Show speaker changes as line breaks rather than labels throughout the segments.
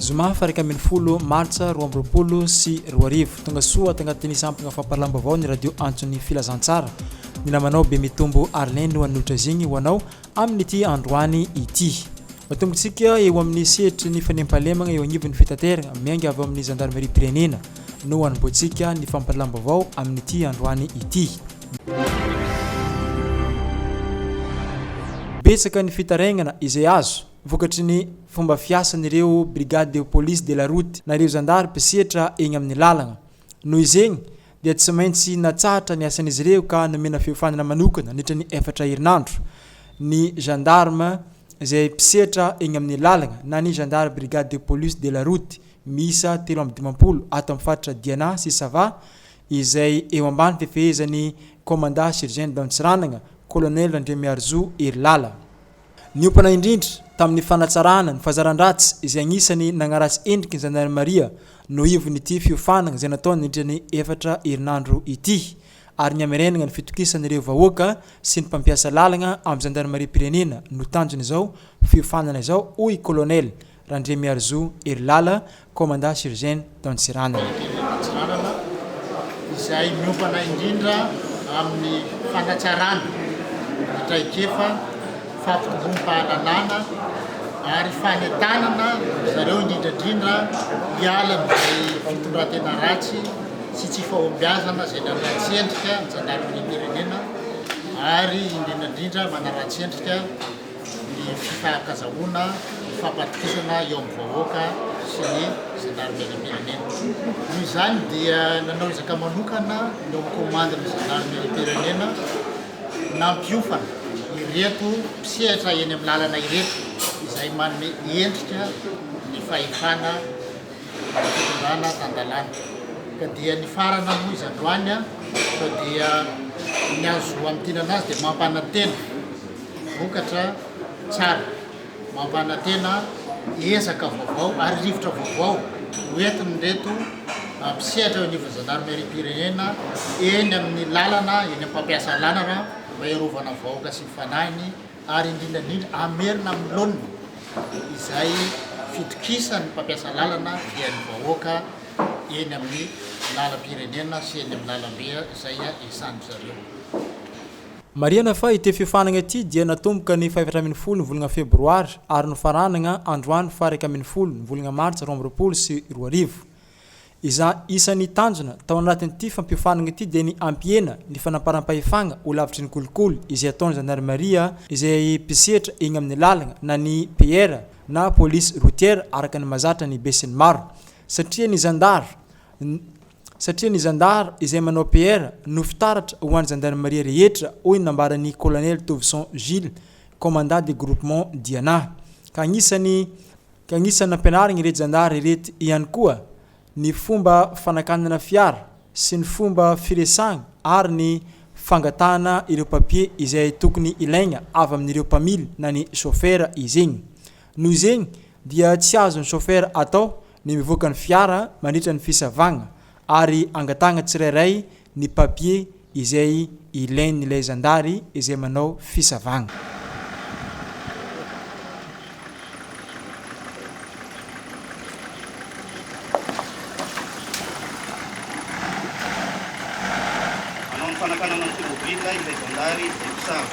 zoma faraka amin'ny folo martsa roa amby roapolo sy roa arivo tonga soa tagnatin'ny sampagna fampahalaam-baovao ny radio Anthony filazantsara ny namanao be mitombo Arlene no anotra zigny ho anao amin'ity androany ity matombotsika eo amin'ny setry ny fanempalемagna eo agnivon'ny fitateragna mianga avy amin'ny gendarmerie pirenena no anamboatsika ny fampahalaam-baovao amin'ity androany ity betsaka ny fitarainana izay azo vokatry ny fomba fiasan'ireo brigade de police de la route na ireo zandary mpisehatra eny amin'ny lalagna noho izegny dia tsy maintsy natsahatra ny asan'izy ireo ka nomena fiofanana manokana nitra ny 4 herinandro ny gendarme izay mpisehatra eny amin'ny lalagna na ny gendarme brigade de police de la route miisa 3 ato amin'ny faritra Diana sy Sava izay eo ambany fefehezan'ny commandant sergent d'Antsiranana colonel Andremiarzo Irlala niompana indrindra tamin'ny fanatsarana ny fahazaran-dratsy izay agnisany nagnaratsy endriky ny gendarmeria no ivon'ity fiofanana izay nataony nitran'ny 4 herinandro ity ary ny amerenagna ny fitokisan'ireo vahoaka sy ny mpampiasa lalagna amin'ny gendarmerie pirenena no tanjony izao fiofanana izao hoy colonel Andremiarzo Irlala commandant sergent d'Antsiranana
izay miompana indrindra amin'ny fanatsarana traikefa fampitombom-pahalalana ary fanetanana zareo indrindrandrindra hiala amin'izay fitondran-tena ratsy sy tsy fahombiazana izay nanaratsy endrika ny gendarmerie pirenena ary indrindrandrindra manaratsy endrika ny fifankazahona ny fampatokisana eo amin'ny vahoaka sy ny gendarmerie pirenena. Noho izany dia nanao ezaka manokana ny eo amin'ny commandeny gendarmerie pirenena nampiofana ireto mpisehatra eny amin'ny lalana ireto izay manome endrika ny fahefana fitondrana tandalana ka dia ny farana moa izy androany ka dia ny azo amin'n'tinana azy dia mampanantena vokatra tsara mampanantena ezaka vaovao ary rivotra vaovao hoentiny reto mpisehatra eo anivon'ny gendarmerie pirenena eny amin'ny lalana eny amin'ny mpampiasa lalana mba iarovana vahoaka sy mifanahiny ary indrindrandrindra amerina amin'ny laonina izay fitokisany mpampiasa lalana dia ny vahoaka eny amin'ny lalam-pirenena sy eny amin'ny lalambe izay isan'ny zareo.
Mariana fa ity fiofanana ity dia natomboka ny 10 ny volana febroary ary nofaranana androany 11 ny volana martsa 2020 sy 2020 iza isan'ny tanjona tao anatin'ity fampiofanana ity dia ny ampiena ny fanaparam-pahefagna ho lavitry ny kolikoly izay ataony gendarmeria izay mpisehatra eny amin'ny lalagna na ny PR na police routière araka ny mazatra ny be sy ny maro satria ny zandar izay manao PR no fitaratra ho an'ny gendarmerie rehetra hoy nambaran'ny colonel Tovson Gilles commandant de groupement Diana ka agnisany nampianarigny ireto zandary ireto ihany koa ny fomba fanakanana fiara sy ny fomba firesagna ary ny fangatana ireo papier izay tokony ilaigna avy amin'ireo mpamily na ny chauffeur izegny noho izegny dia tsy azo ny chauffeur atao ny mivoaka ny fiara mandritra ny fisavagna ary angatagna tsirairay ny papier izay ilain'ilay zandary izay manao fisavagna.
Fanakana ng tubig ay legendary exam.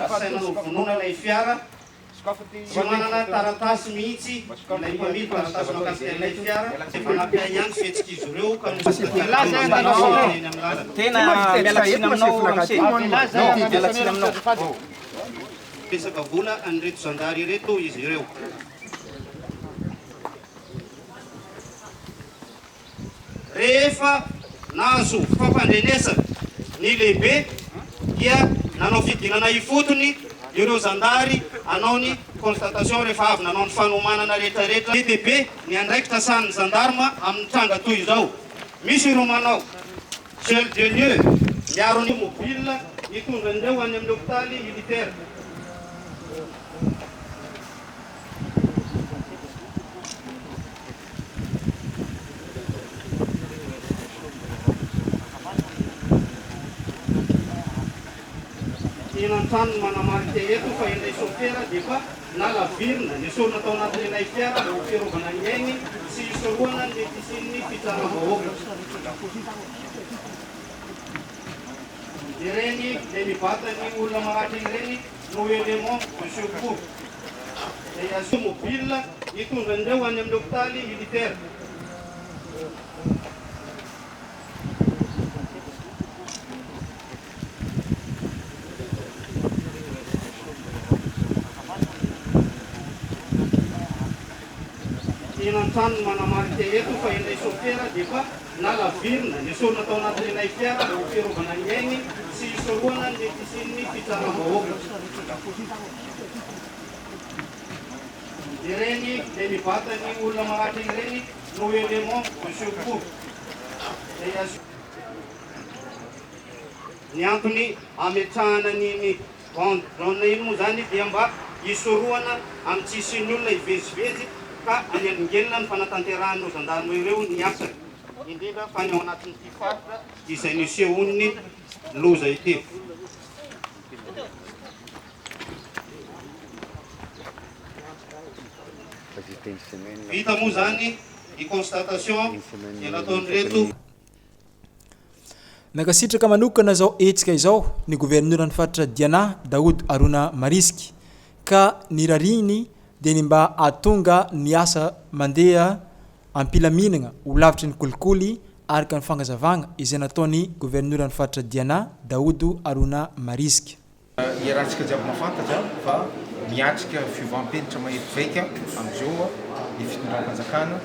Asay manunona ilay fiara tsy manana taratasy mihitsy ilay mpamily taratasy makasika ilay fiara efa nampia ihany fihetsikizy ireo ka
tena mialatsiny aminao
pesaka vola an'ireto zandary ireto izy ireo rehefa nazo fampandrenesana ny lehibe dia nanao fidinana ifotony ireo zandary anao ny constatation rehefa avy nanao ny fanomanana rehetrarehetra lehibe ny andraikitra san'ny zandarma amin'ny tranga toy izao misy ireo manao chef de lieu miaro ny mobile hitondrandreo any amin'ny hôpitaly militaire. Inantrano manamarika eto fa ilay sofera dia fa nalavirina ny sorona tao anatin'ilay fiara ho fiarovana ny ainy sy isoroana ny metisin'ny fitsaram-bahoaka. Ireny dia mibata ny olona maratra ireny no élément de secours. Dia azo mobile hitondrandreo any amin'ny hôpitaly militaire. Inantrano manamarika eto fa ilay sofera dia fa nalavirina ny sorona tao anatin'ilay fiara ho fiarovana ny ainy sy isoroana ny metisin'ny fitsaram-bahoaka. Ireny dia mibata ny olona maratra ireny no élément de secours. Ny antony ametrahana ny bandrona iny moa zany dia mba isoroana amin'ny tsisin'ny olona hivezivezy ka any alingelina ny fanatanterahana zandarma ireo ny asany indrindra fa ny ao anatin'ny ty faritra izay nisehony loza ity. Vita moa zany i constatation nataon'ireto.
Nakasitraka manokana zao etsika izao ny gouverneur ny faritra Diana Daoud Arona Mariski ka nirariny dia ny mba atonga ny asa mandeha ampilaminana ho lavitry ny kolikoly araka ny fangazavagna izay nataony gouverneur ny faritra Diana Daoud Arona Mariski.
Iarahantsika jiaby mafantatra fa miatrika fivoampelitra mahetiveka amin'izao ny fitondram-panjakana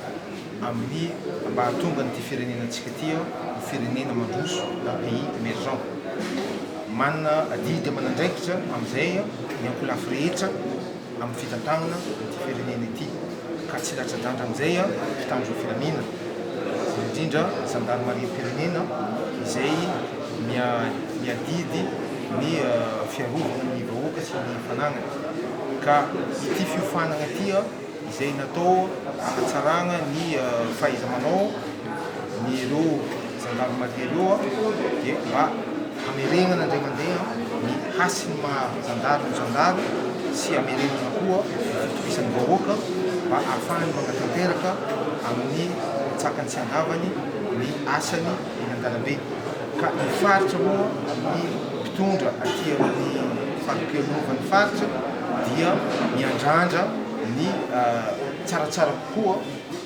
amin'ny mba hatonga ny firenenantsika ty ho firenena mandroso na pays émergent. Manana adidy aman'andraikitra amin'izay ny ankolafy rehetra amin'ny fitantagnana ity firenena ity ka tsy latsa-danja amin'izay mpitandro filaminana indrindra zandarmaria-pirenena izay miadidy ny fiarovana ny vahoaka sy ny fanagnana ka ity fiofanana ity izay natao hatsaragna ny fahaiza-manao ny ireo zandarmaria ireo dia mba hameregnana indray mandeha ny hasiny zandary sy hameregnana koa fitovisany vahoaka mba ahafahany mangatanteraka amin'ny tsakany sy angavany ny asany eny an-dalambe. Ka ny faritra moa ny mpitondra aty amin'ny famokelonovany faritra dia miandrandra ny tsaratsara kokoa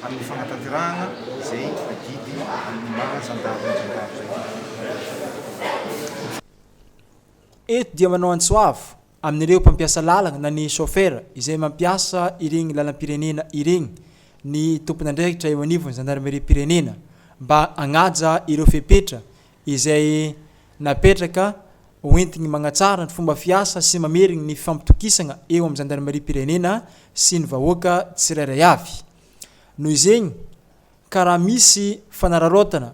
amin'ny fanatanterahana izay adidy amin'ny mbana zandarma zay.
Eto dia manao antsoavo amin'ireo mpampiasa lalagna na ny chauffeur izay mampiasa ireny lalam-pirenena ireny ny tompon'andraikitra eo anivon'ny zandarmerie-pirenena mba agnaja ireo fepetra izay napetraka hoentigny magnatsara ny fomba fiasa sy mamerigny ny fampitokisana eo amin'ny zandarmerie-pirenena sy ny vahoaka tsirairay avy. Noho izegny karaha misy fanararaotana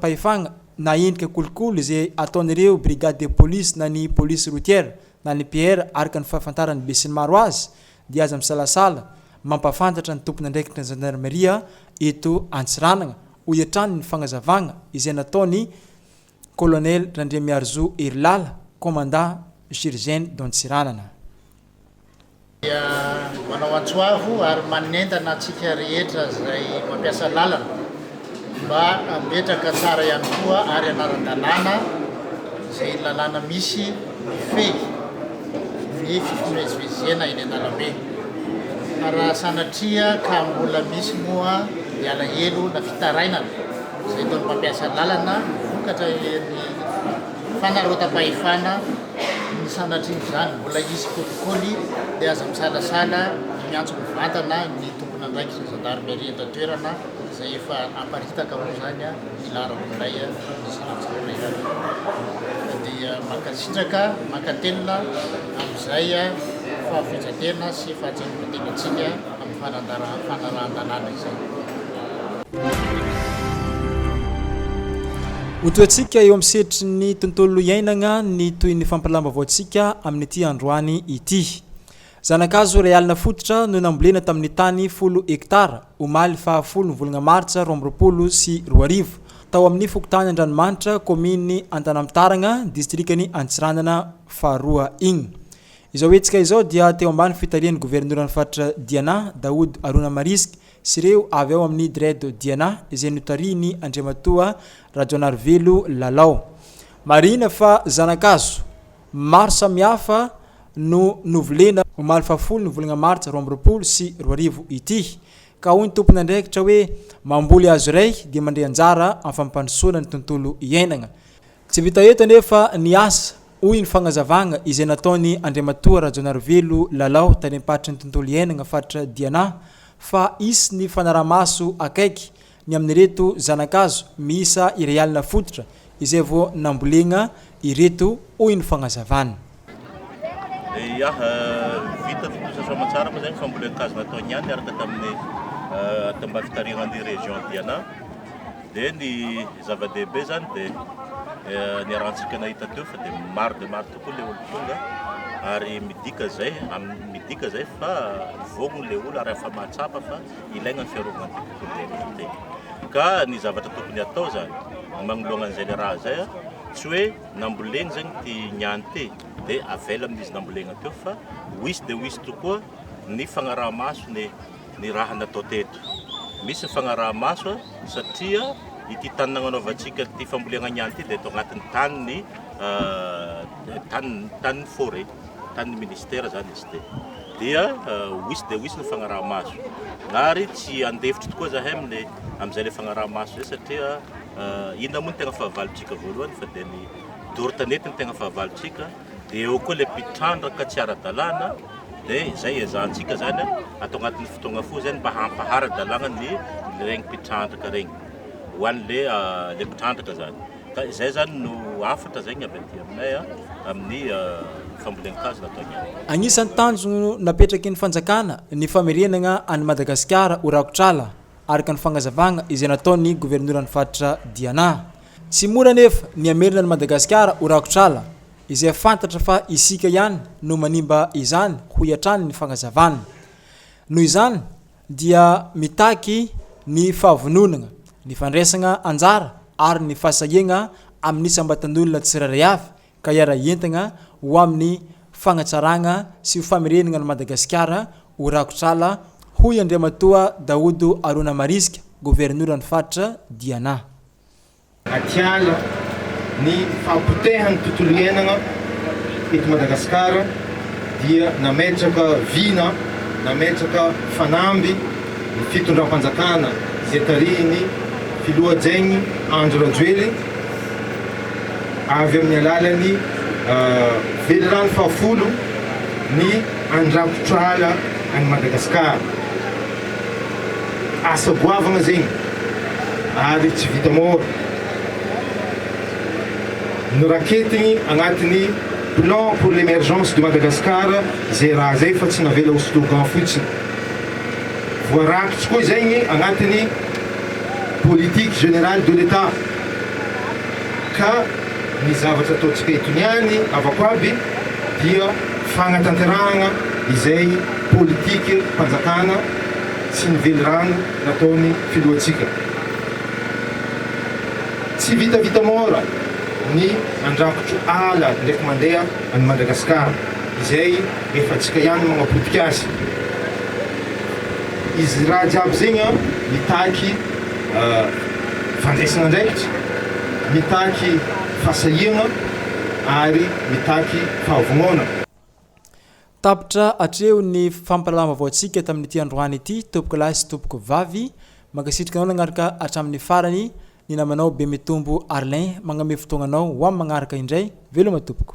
pahefagna na endrika kolikoly izay ataon'ireo brigade de police na ny police routière na ny PR araka ny fahafantarany be sy ny maro azy dia aza misalasala mampafantatra ny tompon'andraikitra ny zandarmeria eto Antsiranana ho iatrany ny fagnazavagna izay nataony colonel Randriamiarzo Erilala commandant Girgène d'Antsiranana.
Manao antsoavo ary manentana antsika rehetra izay mampiasa lalana mba ametraka tsara ihany koa ary anaran-dalàna izay lalàna misy feh ny fifamezivezena eny an-dalambe. Raha sanatria ka mbola misy moa ny alahelo na fitarainana izay taony mampiasa lalana vokatra ny fanarotam-pahefana ny sanatria izany mbola isy kolikoly dia aza misalasala miantso mivantana ny tompon'andraikitra ny zandarmerie eto an-toerana izay efa aparitaka moa zany ilarako indray dia makasitraka makatelina amin'izay fahavetsatena sy fahatserotenantsika amin'ny fanarahan-tanàna izay.
Otoantsika eo amin'ny setry ny tontolo iainana ny toy ny fampalambavantsika amin'ny ity androany ity. Zanakazo ray alina fototra no nambolena tamin'ny tany 10 hektara omaly 10 volana martsa 2024 tao amin'ny fokotany Andranomanitra kominy Antanamtaragna distrikany Antsiranana faharoa igny. Izao etsika izao dia teo ambany fitarian'ny gouverneuran'ny faritra Diana Daoud Arona Marisk sy ireo avy ao amin'ny Dredo Diana izay notariny Andriamatoa Rajonarvelo Lalao. Marina fa zanakazo maro samihafa no novolena omaly 10 volana martsa 2024 ity. Ka hoy ny tompony andraikitra hoe mamboly azo iray dia mandray anjara amin'ny fampandrosoana ny tontolo iainana. Tsy vita eto nefa ny asa hoy ny fagnazavana izay nataony Andriamatoa Rajonarvelo Lalao tany am-patry ny tontolo iainana faritra Diana fa isy ny fanaramaso akaiky ny amin'ireto zanakazo miisa iray alina fototra izay vao nambolena ireto hoy ny fagnazavana.
Vita fototra tsara moa zany fambolena-kazo natao niany araka tamin'ny tamba fitarianan'ny région Diana dia ny zava-dehibe zany dia ny arantsika nahita teo fa dia maro tokoa le olo tonga ary midika zay fa vogno le olo ary afa mahatsapa fa ilaigna ny fiarovana ny tontolo iainana ka ny zavatra tokony atao zany magnoloana an'izay le raha zay tsy hoe nambolena zany ty niany ty dia avela amin'izy nambolena teo fa wisy tokoa ny fagnaraha-maso ny raha natao teto. Misy fagnaraha-maso satria ity tany nagnanaovantsika ty fambolena niany ty dia atao agnatin'ny tany forêt, tany ministère zany izy ty. Dia wisy ny fagnaraha-maso. Ary tsy andefitra tokoa zahay amin'izay le fagnaraha-maso zay satria ina moa ny tegna fahavalontsika voalohany fa dia ny doro-tanety ny tegna fahavalontsika dia eo koa le mpitrandraka tsy ara-dalàna dia zay ezahantsika zany atao agnatin'ny fotoagna fo zany mba hampaharadalàna ny regny mpitrandraka regny ho an'le mpitrandraka zany. Ka izay zany no afatra zay ny avy aty aminay amin'ny fambolena-kazo natao niany.
Agnisan'ny tanjona napetraky ny fanjakana ny famerenana any Madagasikara ho rakotr'ala araka ny fagnazavana izay nataony gouverneuran'ny faritra Diana. Tsy mora nefa ny amerina ny Madagasikara ho rakotr'ala izay fantatra fa isika ihany no manimba izany ho iatrany ny fagnazavana. Noho izany dia mitaky ny fahavononana, ny fandraisana anjara ary ny fahasahiana amin'ny sambatan'olona tsirairay avy ka hiara entana ho amin'ny fagnatsarana sy ho famerenana ny Madagasikara ho rakotr'ala hoy Andriamatoa Daoud Arona Marisk gouverneuran'ny faritra Diana.
Atiala ny fampotehany tontolo iainana eto Madagasikara dia nametraka vina, nametraka fanamby ny fitondram-panjakana izay tariny filoha-jaigny Andro Rajoely avy amin'ny alalany velirano 10 ny andrakotr'ala any Madagasikara. Asa goavagna zegny ary tsy vita mora. Noraketiny agnatin'ny plan pour l'émergence de Madagascar izay raha zay fa tsy navela ho slogan fotsiny. Voarakitra koa zegny agnatin'ny politique générale de l'État. Ka ny zavatra ataontsika eto niany avako aby dia fagnatanterahana izay politique mpanjakana sy ny velirano nataony filohantsika. Tsy vitavita mora ny andrakotro ala ndraiky mandeha any Madagasikara izay efa tsika ihany magnapotika azy. Izy raha jiaby zegny mitaky fandraisana andraikitra, mitaky fahasahiana ary mitaky fahavonona.
Tapitra atreo ny fampalalama vaoantsika tamin'ity androany ity tompoko lahy sy tompoko vavy makasitrika anao nagnaraka hatramin'ny farany ny namanao be mitombo Arlin magname fotoagnanao ho amin'ny magnaraka indray veloma tompoko.